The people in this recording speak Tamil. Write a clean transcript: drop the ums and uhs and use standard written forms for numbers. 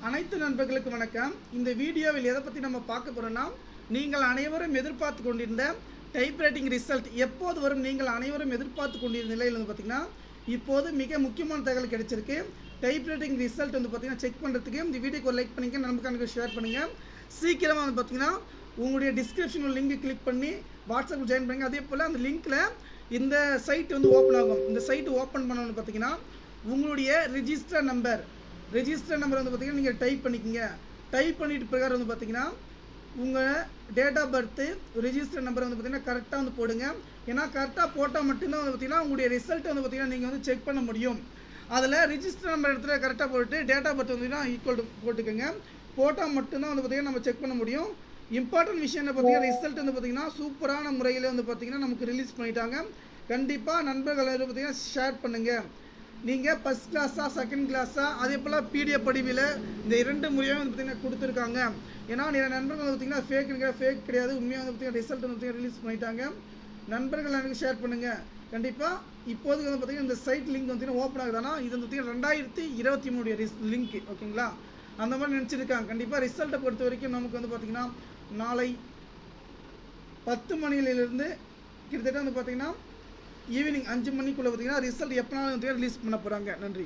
அனைத்து நண்பர்களுக்கு வணக்கம். இந்த வீடியோவில் எதை பற்றி நம்ம பார்க்க போகிறோம்னா, நீங்கள் அனைவரும் எதிர்பார்த்து கொண்டிருந்த டைப்ரைட்டிங் ரிசல்ட் எப்போது வரும், நீங்கள் அனைவரும் எதிர்பார்த்து கொண்டிருந்த நிலையில் வந்து பார்த்திங்கன்னா இப்போது மிக முக்கியமான தகவல் கிடைச்சிருக்கு. டைப்ரைட்டிங் ரிசல்ட் வந்து பார்த்திங்கன்னா செக் பண்ணுறதுக்கு இந்த வீடியோக்கு ஒரு லைக் பண்ணிங்க, நண்பர்களுக்கு ஷேர் பண்ணுங்கள். சீக்கிரமாக வந்து பார்த்திங்கன்னா உங்களுடைய டிஸ்கிரிப்ஷனில் லிங்க் கிளிக் பண்ணி வாட்ஸ்அப் ஜாயின் பண்ணுங்க. அதே போல் அந்த லிங்க்கில் இந்த சைட் வந்து ஓப்பன் ஆகும். இந்த சைட் ஓப்பன் பண்ணணும்னு பார்த்திங்கன்னா உங்களுடைய ரிஜிஸ்டர் நம்பர் வந்து பார்த்திங்கன்னா நீங்கள் டைப் பண்ணிக்கோங்க. டைப் பண்ணிட்டு பிரகாரம் வந்து பார்த்திங்கன்னா உங்கள் date of birth register number வந்து பார்த்திங்கன்னா கரெக்டாக வந்து போடுங்க. ஏன்னா கரெக்டாக போட்டால் மட்டும்தான் வந்து பார்த்திங்கன்னா உங்களுடைய ரிசல்ட் வந்து பார்த்திங்கன்னா நீங்கள் வந்து செக் பண்ண முடியும். அதில் ரிஜிஸ்டர் நம்பர் இடத்துல கரெக்டாக போட்டு டேட் ஆஃப் பர்த் வந்து ஈக்குவல் டு போட்டுக்கோங்க. போட்டால் மட்டும்தான் வந்து பார்த்திங்கன்னா நம்ம செக் பண்ண முடியும். இம்பார்ட்டன்ட் விஷயம் என்ன பார்த்திங்கன்னா ரிசல்ட் வந்து பார்த்திங்கன்னா சூப்பரான முறையில் வந்து பார்த்திங்கன்னா நமக்கு ரிலீஸ் பண்ணிட்டாங்க. கண்டிப்பாக நண்பர்கள் வந்து பார்த்திங்கன்னா ஷேர் பண்ணுங்கள். நீங்கள் ஃபஸ்ட் கிளாஸாக செகண்ட் கிளாஸாக அதே போல் பிடிஎஃப் படிவில் இந்த 2 முறையும் வந்து பார்த்திங்கன்னா கொடுத்துருக்காங்க. ஏன்னா நிறைய நண்பர்கள் வந்து பார்த்திங்கன்னா ஃபேக் கிடையாது, உண்மையாக வந்து பார்த்திங்கன்னா ரிசல்ட் வந்து பார்த்திங்கன்னா ரிலீஸ் பண்ணிட்டாங்க. நண்பர்கள் எனக்கு ஷேர் பண்ணுங்கள். கண்டிப்பாக இப்போதுக்கு வந்து பார்த்திங்கன்னா இந்த சைட் லிங்க் வந்து பார்த்திங்கன்னா ஓப்பன் ஆகுதுன்னா இது வந்து பார்த்திங்கன்னா 2023 லிங்க், ஓகேங்களா? அந்த மாதிரி நினச்சிருக்காங்க. கண்டிப்பாக ரிசல்ட்டை பொறுத்த வரைக்கும் நமக்கு வந்து பார்த்திங்கன்னா நாளை 10 மணியிலிருந்து கிட்டத்தட்ட வந்து பார்த்திங்கன்னா ஈவினிங் 5 மணிக்குள்ளே பார்த்திங்கன்னா ரிசல்ட் எப்போனாலும் வந்து ரிலீஸ் பண்ண போகிறாங்க. நன்றி.